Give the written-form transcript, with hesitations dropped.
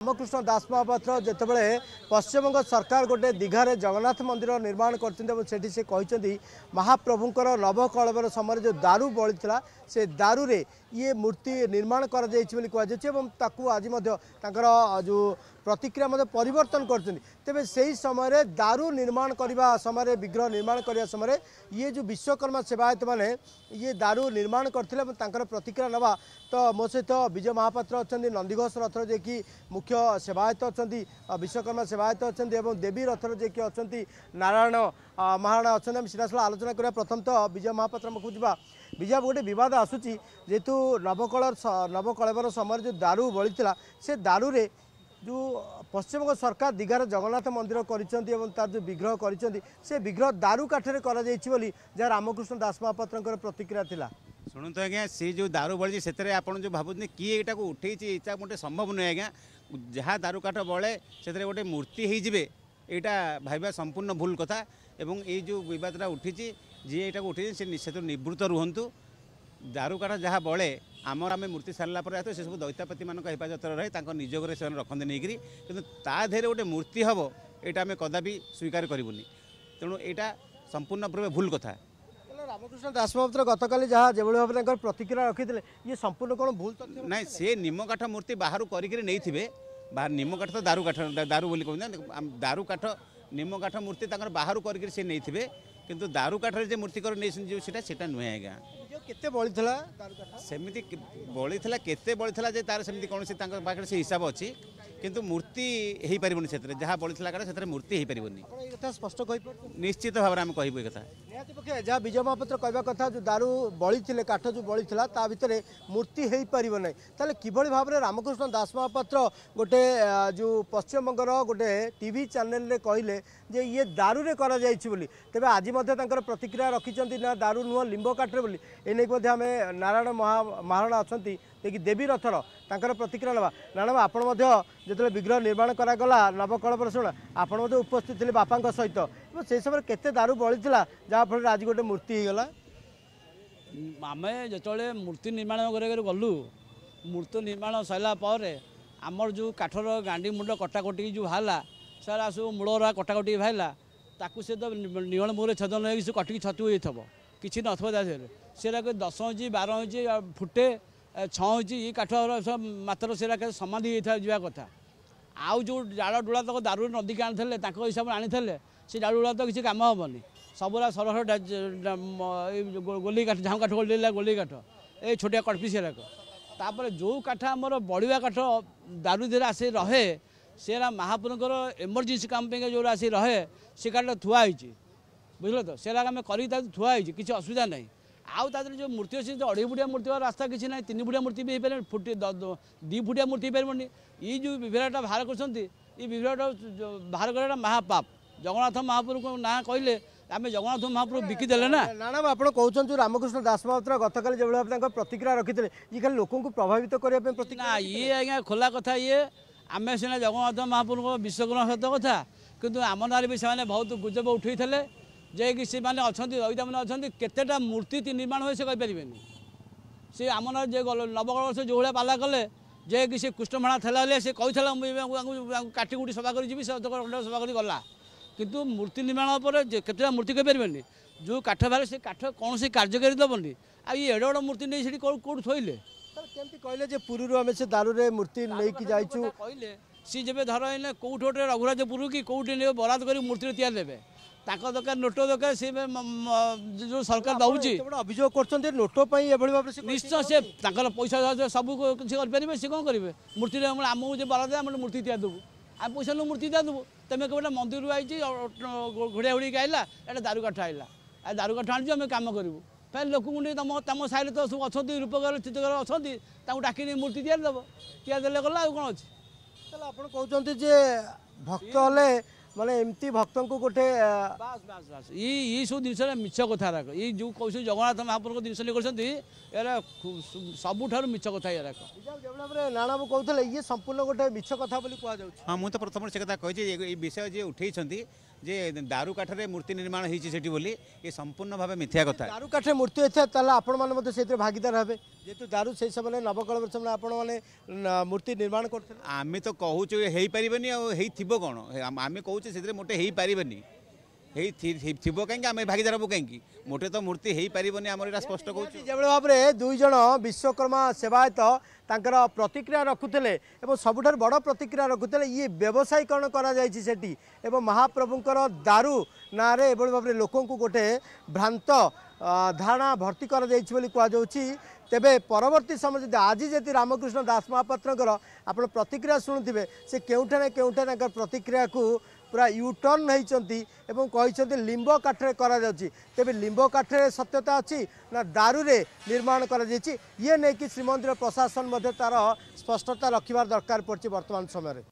रामकृष्ण दास महापात्र जितेबाला पश्चिमबंग सरकार गोटे दीघार जगन्नाथ मंदिर निर्माण करती से कहते महाप्रभुंर नवकलवर समय जो दारू बड़ी से दारू रे ये मूर्ति निर्माण कर आज जो प्रतिक्रिया परिवर्तन कर तेज से ही समय दारू निर्माण करने समय विग्रह निर्माण करने समय ये जो विश्वकर्मा सेवायत मैंने ये दारू निर्माण करते प्रतिक्रिया नवा तो मो सहित विजय महापात्र अच्छा नंदीघोष रथर जे कि मुख्य सेवायत अच्छा विश्वकर्मा सेवायत अच्छा देवी रथर जे कि अच्छा नारायण महाराणा अच्छा सीधासल आलोचना करा। प्रथम तो विजय महापात्र जा विजय गोटे बद आसूची जेहेतु नवकलेवर समय जो दारू बड़ी से दारू रे जो पश्चिमबंग सरकार दीघार जगन्नाथ मंदिर कर जो विग्रह कर विग्रह दारू काठरे जहाँ रामकृष्ण दास महापात्र प्रतिक्रिया थिला। शुणु आज्ञा सी जो दारू बड़ी से जो भावुँ किए यहाँ उठे यहाँ गोटे संभव नुहे आज्ञा जहाँ दारू काठ बड़े से गोटे मूर्ति होइजिबे यहाँ भाई संपूर्ण भूल कथा एवं ये जो बदटा उठी जी यहाँ उठी से निवृत्त रुहतु दारू काठ जहाँ बड़े आमर आम मूर्ति सारा पर से सब दैत्यपति मान हेफाजत रहे निजोगे से रखते नहीं कि ताधे गोटे मूर्ति हम यहाँ आम कदापि स्वीकार करूनी तेणु यहाँ संपूर्ण पूर्व भूल कथा। रामकृष्ण दास महापात्र गतकाली जहाँ जो भाव प्रतिक्रिया रखी ये संपूर्ण कौन भूल ना सी निम काठ मूर्ति बाहर करें बाहर निम काठ तो दारू बोली कहते दारू काठ निम काठ मूर्ति बाहर करके किंतु दारू काठर जो मूर्ति कर नहीं नुहे आज्ञा केते बड़ी थला सेमिति बड़ी थला केते बड़ी थला जे तार सेमिति कोन से तांकर पाखरे से हिसाब अछि किंतु मूर्ति हेई परिबोनी सेतरे जहा बड़ी थला काटा सेतरे मूर्ति हेई परिबोनी आपण ए कथा स्पष्ट कहि पर निश्चित भाबरे हम कहिबो ए कथा निहाती पखे जहा विजय महापात्र कहबा कथा जो दारू बड़ी थिले काठ जो बड़ी थला ता भितरे मूर्ति हेई परिबो नै ताले किबळी भाबरे रामकृष्ण दास महापात्र गोटे जो पश्चिम बंगर गोटे टीवी चैनल रे कहिले जे ये दारू रे करा जायछि बोली तबे आज मध्ये तांकर प्रतिक्रिया रखिचंती ना दारू नुह लिंबो काठरे बोली एने आम नारायण महाराणा अच्छा कि देवी रथर तर प्रतिक्रिया ना नारायण आप जो विग्रह निर्माण करागला नवकलवर शुण आप उपस्थित थे बापा सहित से समय केते दारू बड़ी जहाँफल आज गोटे मूर्ति होगा आम जो मूर्ति निर्माण गलु मूर्ति निर्माण सरला आमर जो काठर गांडी मुंड कटाकटी जो बाहला सारा सब मूलरा कटाकटी बाहला ताकू से तो निहण मुहर छेदन हो कटिकी छतु हो कि नथर सेरा 10 इंच 12 इंच फुटे 6 इंच ये काठ मात्र से समाधि होता कथा आउ जो जाड़ डोला तक दारू नदी आनी हिसाब से आनी से जाड़ डोला तो किसी कम हेनी सबुरा सरह गोली काठ झाऊ काठ गोली काठ ये छोटिया कटपी सेराक जो काठ आमर बढ़िया काठ दारू धीरे आसे रहे सेरा महाप्रभुर एमरजेन्सी काम जो आसी रहे से काठ थुआई बुझल तो सेरा आम कर थुआई किसी असुविधा नहीं आउ जो मूर्ति अच्छे 2.5 फुटिया मूर्ति रास्ता किसी ना 3 फुटिया मूर्ति भी हो फुटे 2 फुटिया मूर्ति पारबनी ये जो विग्रहटा बाहर कर विग्रहटा बाहर कर महापाप जगन्नाथ महाप्रभु को ना कहले आम जगन्नाथ महाप्रभु बिकिदेले ना ना आप कहते रामकृष्ण दास महापात्र गतकाली जो भाव प्रतिक्रिया रखी ये खाली लोक प्रभावित करने प्रतिक्रिया ये आज्ञा खोला कथा ये आम सीना जगन्नाथ महाप्रभु विश्वकर्मा सहित कथा किंतु आम नारे भी से बहुत गुजब उठे जे कि से मैंने अच्छा दईता मैंने अच्छा केतेटा मूर्ति निर्माण हुए से कहींपारे सी आम जे नवकलवर से जो भाया पाला कले जे कि कृष्णमाणा थेला से कही काटी कुटी सफा कर सफा कर गला किंतु मूर्ति निर्माण पर केतेटा मूर्ति कहींपारे जो काठ बाहर से काठ कौन से कार्यकारी दबनी आ ये एड मूर्ति नहीं से कौट थोइले केमती कहले पूर्व आम से दारू रे मूर्ति लेकिन जाइछु कहले सी जब धर कौट गोटे रघुराजपुर कि कौटी बराद कर मूर्ति तैयार देवे दरकार नोट दरकार सी जो सरकार दौर अभियोग कर नोट भाव निश्चय से पैसा सब किसी करेंगे सी कौन करेंगे मूर्ति आमको जो बराद आम मूर्ति तैयार देवु आम पैसा नु मूर्ति तैयार देवु तुम कहे मंदिर आई घोड़िया घोड़ी आइला एटा दारू काठ आइला दारू काठ आनी आम कम करूँ फिर लोक तुम तुम साइड तो सब अच्छा रूपकार चित्रकार अच्छा डाक मूर्ति तैयार देव तैयार देले गला कौन अच्छे आप कहते भक्त हेले माने एमती भक्त को गोटे बास बास बास ये सब जिन मिछ कथा ये जो कौन जगन्नाथ महाप्रभु जिन यार सबुठ मिछ कथा यार नाना बाबू कहते ये संपूर्ण गोटे मिछ कथा कह हाँ मुझे तो प्रथम से कथा कही विषय जी उठे जे दारू काठरे मूर्ति निर्माण होती सेठी बोली ये संपूर्ण भाव मिथ्या कथा। दारू काठे मूर्ति होता ताला आपण माने मते सेतिर भागीदार हेबे जेतु दारू से समय नवकलवर समय आपण माने मूर्ति निर्माण करथे। आमे तो कहूछु हेई परिबनी आ हेई थिबो कोन आमे कहूछु सेतिर मोटे हेई परिबनी हेई थिबो कांगे आमे भागीदार हबो कांगे मोटे तो मूर्ति हेई परिबनी हमर एटा स्पष्ट कहूछु। जेबळे भाबरे दुई जण विश्वकर्मा सेवायत तांकर प्रतिक्रिया रखुतले एवं सबुठार बड़ प्रतिक्रिया रखुतले ये व्यवसायीकरण करा जायछि सेठी एवं महाप्रभुंकर दारू नारे एबळे भाबरे लोकन को गोटे भ्रांत धारणा भर्ती करा जायछि बोली कुआ जाउछि। तेबे परवर्ती समय जदि आज जदि रामकृष्ण दास महापात्रकर आपण प्रतिक्रिया शुणुथिबे से केउठा ना केउठा तांकर प्रतिक्रिया को पूरा यूटर्न होती कहते लिंब काठरे करा जाउछि। तेबे लिंब काठरे सत्यता अच्छी ना दारू रे निर्माण करा जायछि ये नहीं कि श्रीमंदिर प्रशासन तार स्पष्टता रखिबार दरकार पड़छि वर्तमान समय।